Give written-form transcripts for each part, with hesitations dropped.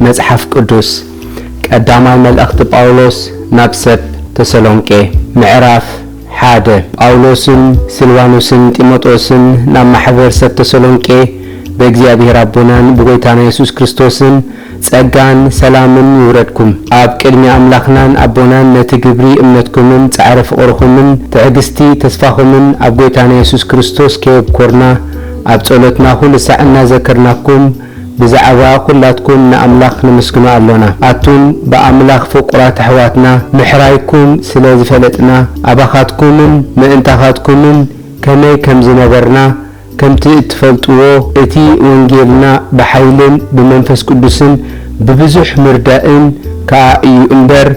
መጽሐፍ ቅዱስ ቀዳማይ መልእክት ጳውሎስ ናብ ሰብ ተሰሎንቄ ምዕራፍ 1 ጳውሎስን ሲልዋኖስን ጢሞቴዎስን ናብ ማሕበር ሰብ ተሰሎንቄ በእግዚአብሔር አቦናን በጌታና ኢየሱስ ክርስቶስን ጸጋን ሰላምን ይውረድኩም ኣብ ቅድሚ አምላኽናን አቦናን ነቲ ግብሪ እምነትኩምን ጻዕረ ፍቅርኩምን ትዕግስቲ ተስፋኹምን ኣብ ጌታና ኢየሱስ ክርስቶስ ከይብኮርና ኣብ ጸሎትና ሁሉ ሰዓና ዘከርናኩም ብዛዕባ ኩላትኩም ንአምላኽ ንመስግኑ ኣለና አቱን በአምላኽ ፍቁራት አሕዋትና ምሕራይኩም ስለ ዝፈለጥና አባኻትኩምን ምእንታኻትኩምን ከመይ ከም ዝነበርና ከምቲ እትፈልጥዎ እቲ ወንጌልና በኃይልን በመንፈስ ቅዱስን በብዙሕ ምርዳእን ከአዩ እምበር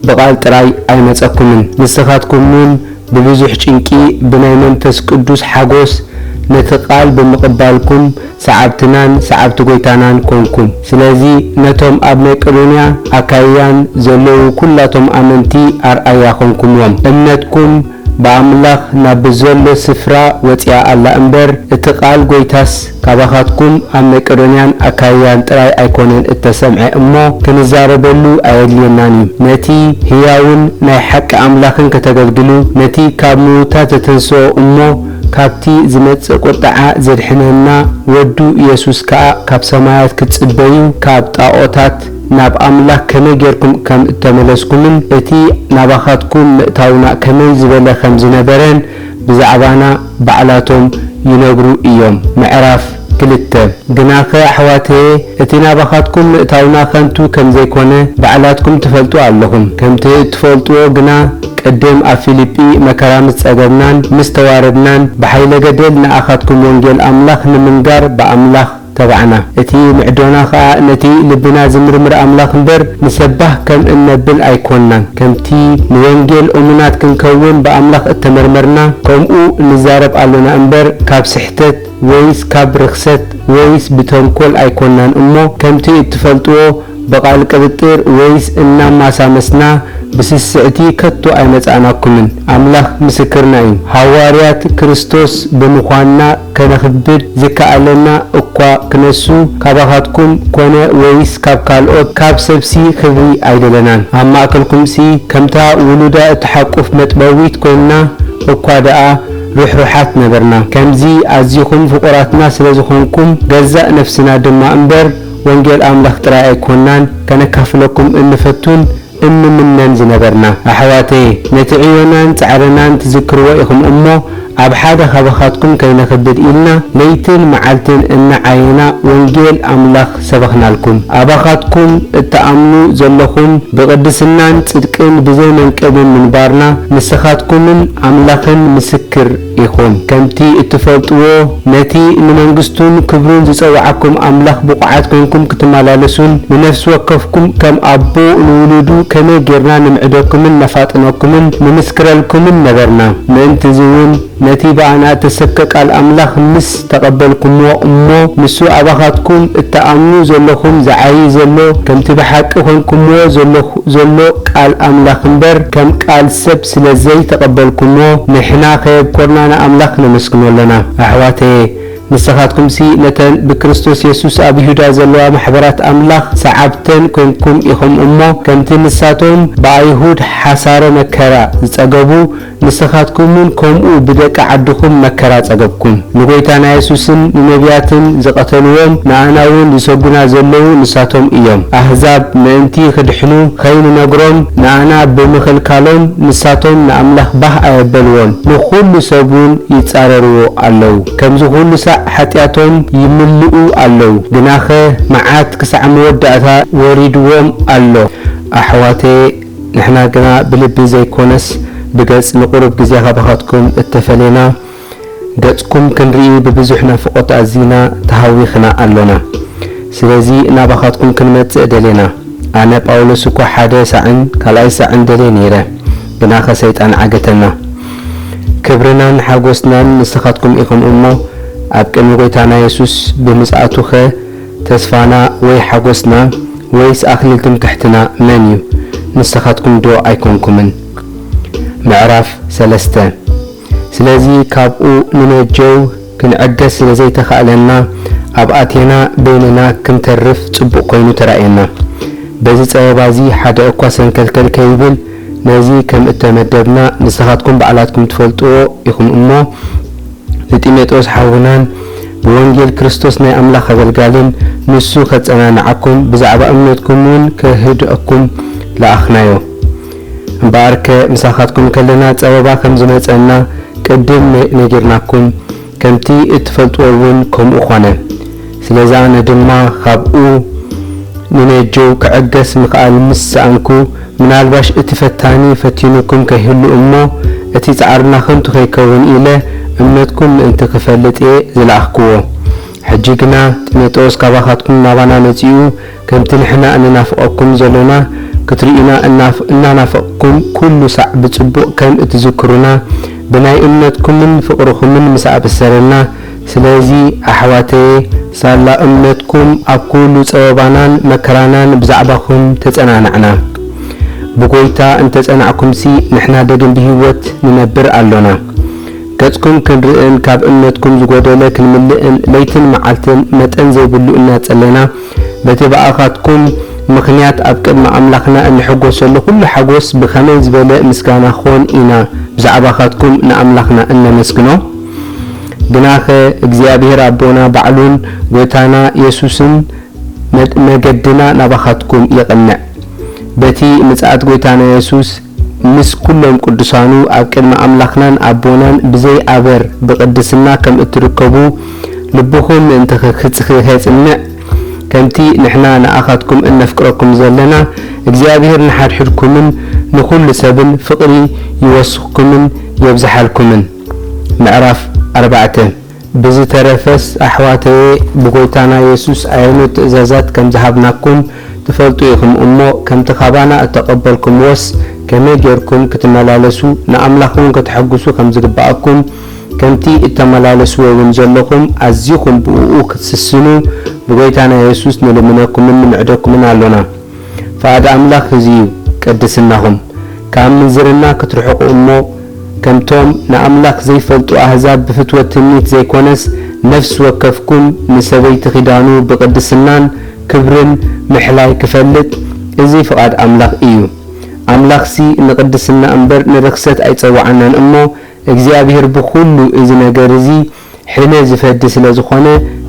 በቃል ጥራይ አይመጸኩምን ንስኻትኩምን በብዙሕ ጭንቂ በናይ መንፈስ ቅዱስ ሓጎስ ነተቃል በመቀበልኩም ሰዓብትናን ሰዓብት ጎይታናን ኮንኩም ስለዚህ ነቶም ኣብ መቄዶንያ አካያን ዘለው ኩላቶም አመንቲ አርአያ ኮንኩምዎም እምነትኩም በአምላኽ ናብ ዘሎ ስፍራ ወጽያ አላ እምበር እትቃል ጎይታስ ካባኻትኩም ኣብ መቄዶንያን አካያን ጥራይ አይኮነን እተሰምዐ እሞ ክንዛረበሉ አየድልየናን ነቲ ህያውን ናይ ሐቅ አምላኽን ከተገልግሉ ነቲ ካብ ሙታት ተተንሶ እሞ ካብቲ ዝመጽእ ቁጣዓ ዘድሕነና ወዱ ኢየሱስ ከኣ ካብ ሰማያት ክትጽበዩ ካብ ጣዖታት ናብ አምላኽ ከመይ ጌርኩም ከም እተመለስኩምን እቲ ናባኻትኩም ምእታውና ከመይ ዝበለ ከም ዝነበረን ብዛዕባና ባዕላቶም ይነግሩ እዮም ምዕራፍ 2 ግናኸ አሕዋተየ እቲ ናባኻትኩም ምእታውና ከንቱ ከም ዘይኮነ ባዕላትኩም ትፈልጡ ኣለኹም ከምቲ ትፈልጥዎ ግና ቀደም ኣብ ፊልጵ መከራ ምጸገብናን ምስተዋረድናን በኃይለ ገደል ንኣኻትኩም ወንጌል አምላኽ ንምንጋር በአምላኽ ተባዕና እቲ ምዕዶና ኸኣ ነቲ ልብና ዝምርምር አምላኽ እምበር ንሰባህ ከም እንብል ኣይኮንናን ከምቲ ንወንጌል እሙናት ክንከውን በአምላኽ እተመርመርና ከምኡ ንዛረብ ኣለና እምበር ካብ ስሕተት ወይስ ካብ ርክሰት ወይስ ብተንኮል ኣይኮንናን እሞ ከምቲ እትፈልጥዎ በቃል ቅብጥር ወይስ እናማሳመስና በስስዕቲ ከቶ አይመጻናኩምን አምላኽ ምስክርና እዩ ሐዋርያት ክርስቶስ በመዃንና ከነኽብድ ዝከኣለና እኳ ክነሱ ካባኻትኩም ኮነ ወይስ ካብ ካልኦት ካብ ሰብሲ ክብሪ አይደለናን ኣብ ማእከልኩምሲ ከምታ ውሉዳ እትሓቁፍ መጥበዊት ኮይና እኳ ደኣ ሩሕሩሓት ነበርና ከምዚ ኣዝኹም ፍቁራትና ስለዝኾንኩም ገዛእ ነፍስና ድማ እምበር ወንጌል አምላኽ ጥራይ አይኮናን ከነካፍለኩም እንፈቱን እንምነን ዝነበርና አሕዋተይ ነቲ ዕዮናን ጻዕረናን ትዝክርዎ ኢኹም እሞ ኣብ ሓደ ካባኻትኩም ከይነኽብድ ኢልና ለይትን መዓልትን እናዓየና ወንጌል አምላኽ ሰበኽናልኩም አባኻትኩም እተኣምኑ ዘለኹም ብቅድስናን ጽድቅን ብዘይ መንቀብን ምንባርና ንስኻትኩምን አምላኽን ምስክር ኢኹም ከምቲ እትፈልጥዎ ነቲ ንመንግስቱን ክብሩን ዝጸዋዓኩም አምላኽ ብቁዓት ኮይንኩም ክትመላለሱን ንነፍስ ወከፍኩም ከም አቦ ንውሉዱ ከመይ ጌርና ንምዕደኩምን ነፋጥነኩምን ንምስክረልኩምን ነበርና ምእንቲ ዝውን ነቲ በአና ተሰከቃል አምላኽ ምስ ተቀበልኩምዎ እሞ ንሱ አባኻትኩም እተኣምኑ ዘለኹም ዝዓይ ዘሎ ከምቲ በሐቂ ኮይንኩምዎ ዘሎ ቃል አምላኽ እምበር ከም ቃል ሰብ ስለዘይ ተቀበልኩምዎ ንሕና ከየብኮርና አምላኽ ነመስግኖለና አሕዋተየ ንስኻትኩም ሲ ነተን በክርስቶስ ኢየሱስ ኣብ ይሁዳ ዘለዋ ማሕበራት አምላኽ ሰዓብተን ኮይንኩም ኢኹም እሞ ከምቲ ንሳቶም በአይሁድ ሓሳረ መከራ ዝጸገቡ ንስኻትኩምን ከምኡ ብደቂ ዓድኹም መከራ ጸገብኩም ንጎይታና ኢየሱስን ንነቢያትን ዝቀተልዎም ንኣናውን ዝሰጉና ዘለው ንሳቶም እዮም አሕዛብ ምእንቲ ክድሕኑ ከይንነግሮም ንኣና ብምኽልካሎም ንሳቶም ንአምላኽ ባህ ኣየበልዎን ንኹሉ ሰቡን ይጻረርዎ ኣለው ከምዚ ሁሉ ኃጢአቶም ይምልኡ ኣለው ግናኸ መዓት ክሳዕ መወዳእታ ወሪድዎም ኣሎ አሕዋቴ ንሕና ግና ብልቢ ዘይኮነስ ብገጽ ንቁርብ ጊዜ ካባኻትኩም እተፈለና ገጽኩም ክንርኢ ብብዙሕ ናፍቆት ኣዚና ተሃዊኽና ኣሎና ስለዚ ናባኻትኩም ክንመጽእ ደሌና ኣነ ጳውሎስ እኳ ሓደ ሳዕን ካልኣይ ሳዕን ደሌ ነይረ ግናኸ ሰይጣን ዓገተና ክብርናን ሓጎስናን ንስኻትኩም ኢኹም እሞ ኣብ ቅድሚ ጎይታና ኢየሱስ ብምጽኣቱኸ ተስፋና ወይ ሓጎስና ወይስ ኣኽሊል ትምክሕትና መን እዩ? ንስኻትኩም ዶ ኣይኮንኩምን? ምዕራፍ 3 ስለዚ ካብኡ ንነጀው ክንዕገስ ስለ ዘይተኻእለና ኣብ ኣቴና በይንና ክንተርፍ ጽቡቕ ኮይኑ ተራእየና። በዚ ጸበባ እዚ ሓደ እኳ ሰንከልከል ከይብል ነዚ ከም እተመደብና ንስኻትኩም በዓላትኩም ትፈልጥዎ ኢኹም እሞ ንጢሞቴዎስ ሓውናን ብወንጌል ክርስቶስ ናይ ኣምላኽ ኣገልጋልን ንሱ ከጸናንዓኩም ብዛዕባ እምነትኩም እውን ከህድአኩም ለኣኽናዮ። እምበኣርከ ምሳኻትኩም ከለና ጸበባ ከም ዝመጸና ቅድም ነጊርናኩም ከምቲ እትፈልጥዎ እውን ከምኡ ኾነ። ስለዚ ኣነ ድማ ካብኡ ንነጀው ክዕገስ ምኽኣል ምስ ሰኣንኩ ምናልባሽ እቲ ፈታኒ ፈቲኑኩም ከይህሉ እሞ እቲ ጻዕርና ከንቱ ከይከውን ኢለ እምነትኩም ምእንቲ ክፈልጥ እየ ዝለኣኽክዎ። ሕጂ ግና ጢሞቴዎስ ካባኻትኩም ናባና መጺኡ ከምቲ ንሕና እንናፍቐኩም ዘለና ክትርኢና እናናፈቕኩም ኩሉ ሳዕ ብጽቡቕ ከም እትዝክሩና ብናይ እምነትኩምን ፍቕርኹምን ምስ ኣበሰረና። ስለዚ ኣሕዋተየ ሳላ እምነትኩም ኣብ ኩሉ ጸበባናን መከራናን ብዛዕባኹም ተጸናንዕና። ብጎይታ እንተጸናዕኩምሲ ንሕና ደግም ብህይወት ንነብር ኣሎና። ገጽኩም ክንርእን ካብ እምነትኩም ዝጐደለ ክንምልእን ለይትን መዓልትን መጠን ዘይብሉ እናጸለና በቲ በኣኻትኩም ምኽንያት ኣብ ቅድሚ ኣምላኽና እንሕጐሰሉ ኩሉ ሓጐስ ብኸመይ ዝበለ ምስጋና ኾን ኢና ብዛዕባኻትኩም ንኣምላኽና እነመስግኖ። ግናኸ እግዚኣብሔር ኣቦና ባዕሉን ጎይታና ኢየሱስን መገድና ናባኻትኩም ይቕንዕ። በቲ ምጽኣት ጎይታና ኢየሱስ ምስ ኩሎም ቅዱሳኑ ኣብ ቅድሚ ኣምላኽናን ኣቦናን ብዘይ ኣበር ብቅድስና ከም እትርከቡ ልብኹም ምእንቲ ክጽንዕ ከምቲ ንሕና ንኣኻትኩም እነፍቅረኩም ዘለና እግዚኣብሔር ንሓድሕድኩምን ንኹሉ ሰብን ፍቕሪ ይወስኽኩምን የብዝሓልኩምን። ምዕራፍ 4 ብዝተረፈስ ኣሕዋተየ ብጎይታና ኢየሱስ ዓይነት ትእዛዛት ከም ዝሃብናኩም ትፈልጡ ኢኹም እሞ ከምቲ ኻባና እተቐበልኩምዎስ ከመይ ጌርኩም ክትመላለሱ ንኣምላኽውን ክትሐግሱ ከም ዝግባኣኩም ከምቲ እተመላለስዎ እውን ዘለኹም ኣዝይኹም ብእኡ ክትስስኑ ብጎይታና ኢየሱስ ንልምነኩምን ንምዕደኩምን ኣሎና። ፈኣድ ኣምላኽ ህዝዩ ቅድስናኹም ካብ ምንዝርና ክትርሕቑ እሞ ከምቶም ንኣምላኽ ዘይፈልጡ ኣሕዛብ ብፍትወት ትምኒት ዘይኮነስ ነፍስ ወከፍኩም ንሰበይቲ ኺዳኑ ብቅድስናን ክብርን ምሕላይ ክፈልጥ እዚ ፍቓድ ኣምላኽ እዩ። ኣምላኽሲ ንቅድስና እምበር ንርክሰት ኣይጸዋዓናን እሞ እግዚኣብሔር ብኹሉ እዚ ነገር እዚ ሕነ ዝፈዲ ስለ ዝኾነ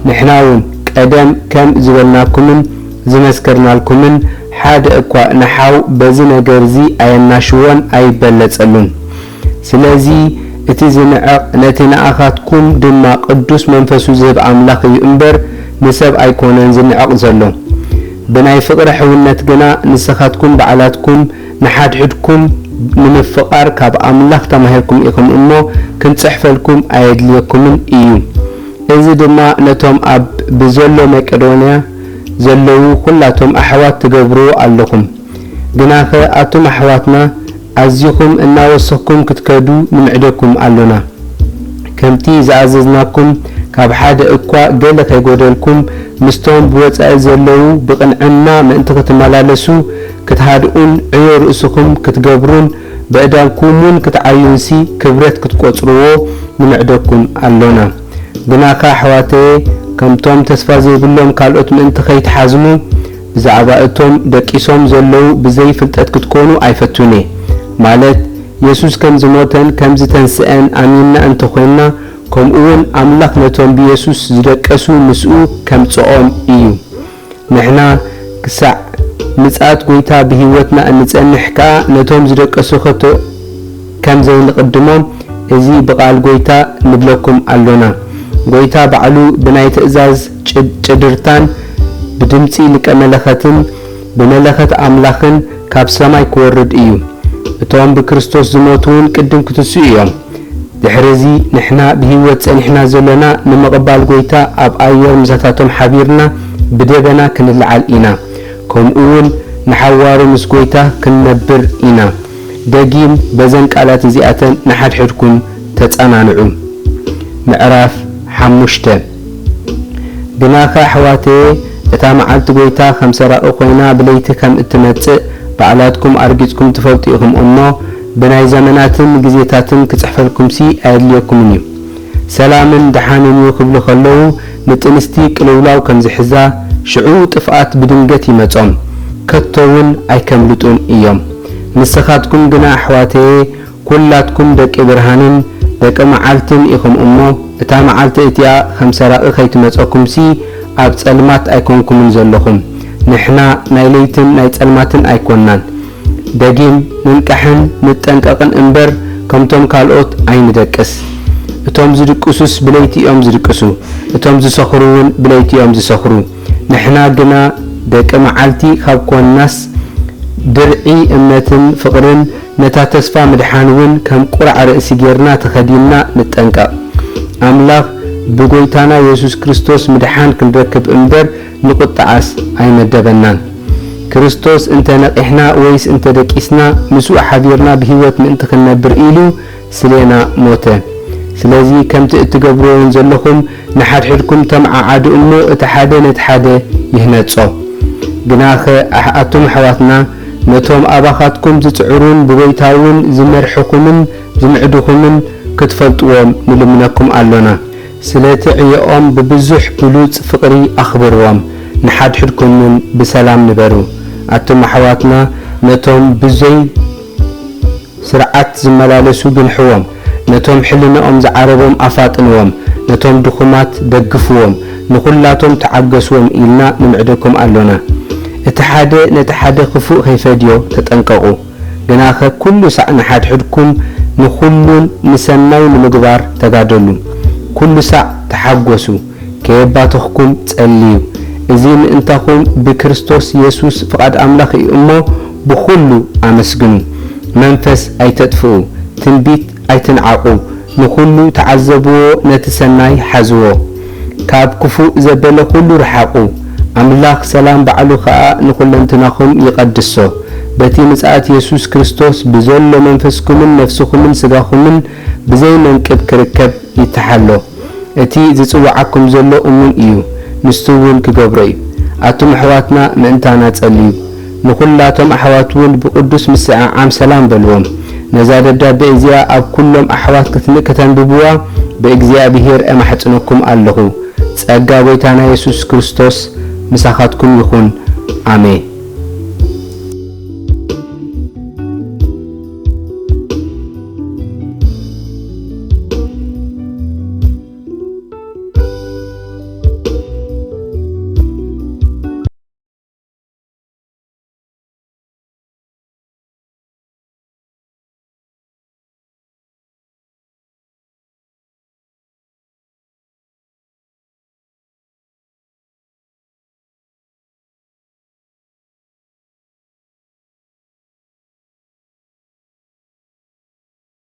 ንሕና እውን ቀደም ከም ዝበልናኩምን ዝመስከርናልኩምን ሓደ እኳ ንሓው በዚ ነገር እዚ ኣየናሽዎን ኣይበለጸሉን። ስለዚ እቲ ዝንዕቕ ነቲ ንኣኻትኩም ድማ ቅዱስ መንፈሱ ዝህብ ኣምላኽ እዩ እምበር ንሰብ ኣይኮነን ዝንዕቕ ዘሎ። ብናይ ፍቕሪ ሕውነት ግና ንስኻትኩም በዓላትኩም ንሓድሕድኩም ንምፍቓር ካብ ኣምላኽ ተማሂርኩም ኢኹም እሞ ክንጽሕፈልኩም ኣየድልየኩምን እዩ። እዚ ድማ ነቶም ኣብ ብዘሎ መቄዶንያ ዘለዉ ኩላቶም ኣሕዋት ትገብርዎ ኣለኹም። ግናኸ ኣቶም ኣሕዋትና ኣዝይኹም እናወሰኽኩም ክትከዱ ንምዕደኩም ኣሎና። ከምቲ ዝኣዘዝናኩም ካብ ሓደ እኳ ገለ ከይጐደልኩም ምስቶም ብወጻኢ ዘለዉ ብቕንዕና ምእንቲ ክትመላለሱ ክትሃድኡን ዕዮ ርእስኹም ክትገብሩን ብዕዳንኩምን ክትዓዩንሲ ክብረት ክትቈጽርዎ ንምዕደኩም ኣሎና። ግናኻ ኣሕዋተየ ከምቶም ተስፋ ዘይብሎም ካልኦት ምእንቲ ከይትሓዝሙ ብዛዕባ እቶም ደቂሶም ዘለዉ ብዘይ ፍልጠት ክትኮኑ ኣይፈቱን እየ። ማለት ኢየሱስ ከም ዝሞተን ከም ዝተንስአን ኣሚንና እንተ ኾይንና ከምኡውን ኣምላኽ ነቶም ብኢየሱስ ዝደቀሱ ምስኡ ከምጽኦም እዩ። ንሕና ክሳዕ ምጽኣት ጎይታ ብህይወትና እንጸንሕ ከዓ ነቶም ዝደቀሱ ከም ዘይንቕድሞም እዚ ብቓል ጎይታ ንብለኩም ኣሎና። ጎይታ ባዕሉ ብናይ ትእዛዝ ጭድርታን ብድምፂ ልቀ መለኸትን ብመለኸት ኣምላኽን ካብ ሰማይ ክወርድ እዩ። እቶም ብክርስቶስ ዝሞቱውን ቅድም ክትስኡ እዮም። ድሕሪዚ ንሕና ብህይወት ጸኒሕና ዘለና ንምቕባል ጎይታ ኣብ ኣየር ምሳታቶም ሓቢርና ብደበና ክንለዓል ኢና። ከምኡውን ንሓዋሩ ምስ ጎይታ ክንነብር ኢና። ደጊም በዘን ቃላት እዚኣተን ንሓድሕድኩም ተጸናንዑ። ምዕራፍ 5 ግናኸ ኣሕዋተየ እታ መዓልቲ ጎይታ ከም ሰራቕ ኮይና ብለይቲ ከም እትመጽእ በዓላትኩም ኣርጊጽኩም ትፈልጡ ኢኹም እሞ ብናይ ዘመናትን ግዜታትን ክጽሕፈልኩምሲ ኣየድልየኩምን እዩ። ሰላምን ድሓንን ክብሉ ከለዉ ንጥንስቲ ቅልውላው ከም ዝሕዛ ሽዑ ጥፍኣት ብድንገት ይመጾም ከቶውን ኣይከምልጡን እዮም። ንስኻትኩም ግና ኣሕዋተየ ኩላትኩም ደቂ ብርሃንን ደቂ መዓልትን ኢኹም እሞ እታ መዓልቲ እቲኣ ከም ሰራቕ ከይትመጸኩምሲ ኣብ ጸልማት ኣይኮንኩምን ዘለኹም። ንሕና ናይ ለይትን ናይ ጸልማትን ኣይኮንናን ደጊም ንንቃሕን ንጠንቀቕን እምበር ከምቶም ካልኦት ኣይንደቅስ። እቶም ዝድቅሱስ ብለይቲ እዮም ዝድቅሱ፣ እቶም ዝሰኽሩውን ብለይቲ እዮም ዝሰኽሩ። ንሕና ግና ደቂ መዓልቲ ካብ ኮንናስ ድርዒ እምነትን ፍቕርን ነታ ተስፋ ምድሓንውን ከም ቁራዕ ርእሲ ጌርና ተኸዲንና ንጠንቀቕ። ኣምላኽ ብጎይታና ኢየሱስ ክርስቶስ ምድሓን ክንረክብ እምበር ንቁጣዓስ ኣይመደበናን። ክርስቶስ እንተ ነቂሕና ወይስ እንተ ደቂስና ምስኡ ሓቢርና ብህይወት ምእንቲ ክንነብር ኢሉ ስለና ሞተ። ስለዚ ከምቲ እትገብርዎን ዘለኹም ንሓድሕድኩም ተመዓዓዱ እሞ እቲ ሓደ ነቲ ሓደ ይህነጾ። ግናኸ ኣቶም ኣሕዋትና ነቶም ኣባኻትኩም ዝጽዕሩን ብጎይታውን ዝመርሕኹምን ዝምዕድኹምን ክትፈልጥዎም ንልምነኩም ኣሎና። ስለቲ ዕዮኦም ብብዙሕ ብሉጽ ፍቕሪ ኣኽብርዎም፣ ንሓድሕድኩምን ብሰላም ንበሩ። ኣቶም ኣሕዋትና ነቶም ብዘይ ስርዓት ዝመላለሱ ግንሕዎም፣ ነቶም ሕልነኦም ዝዓረቦም ኣፋጥንዎም፣ ነቶም ድኹማት ደግፍዎም፣ ንኹላቶም ተዓገስዎም ኢልና ንምዕደኩም ኣሎና። እቲ ሓደ ነቲ ሓደ ክፉእ ከይፈድዮ ተጠንቀቑ። ግናኸ ኩሉ ሳዕ ንሓድሕድኩም ንኹሉን ንሰናይ ንምግባር ተጋደሉ። ኩሉ ሳዕ ተሓጐሱ፣ ከየባትኽኩም ጸልዩ። እዚ ምእንታኹም ብክርስቶስ ኢየሱስ ፍቓድ ኣምላኽ እዩ እሞ ብኹሉ ኣመስግኑ። መንፈስ ኣይተጥፍኡ፣ ትንቢት ኣይትንዓቑ፣ ንኹሉ ተዓዘብዎ፣ ነቲ ሰናይ ሓዝዎ፣ ካብ ክፉእ ዘበለ ኩሉ ረሓቑ። ኣምላኽ ሰላም ባዕሉ ኸኣ ንኹለንትናኹም ይቐድሶ። በቲ ምጽኣት ኢየሱስ ክርስቶስ ብዘሎ መንፈስኩምን ነፍስኹምን ስጋኹምን ብዘይ መንቅብ ክርከብ ይተሓሎ። እቲ ዝጽዋዓኩም ዘሎ እሙን እዩ፣ ንስቱ እውን ክገብሮ እዩ። ኣቶም ኣሕዋትና ምእንታና ጸልዩ። ንኹላቶም ኣሕዋት እውን ብቅዱስ ምስዓዓም ሰላም በልዎም። ነዛ ደብዳቤ እዚኣ ኣብ ኩሎም ኣሕዋት ከተንብብዋ ብእግዚአብሔር እማሕጽነኩም ኣለኹ። ጸጋ ጎይታና ኢየሱስ ክርስቶስ ምሳኻትኩም ይኹን። አሜን።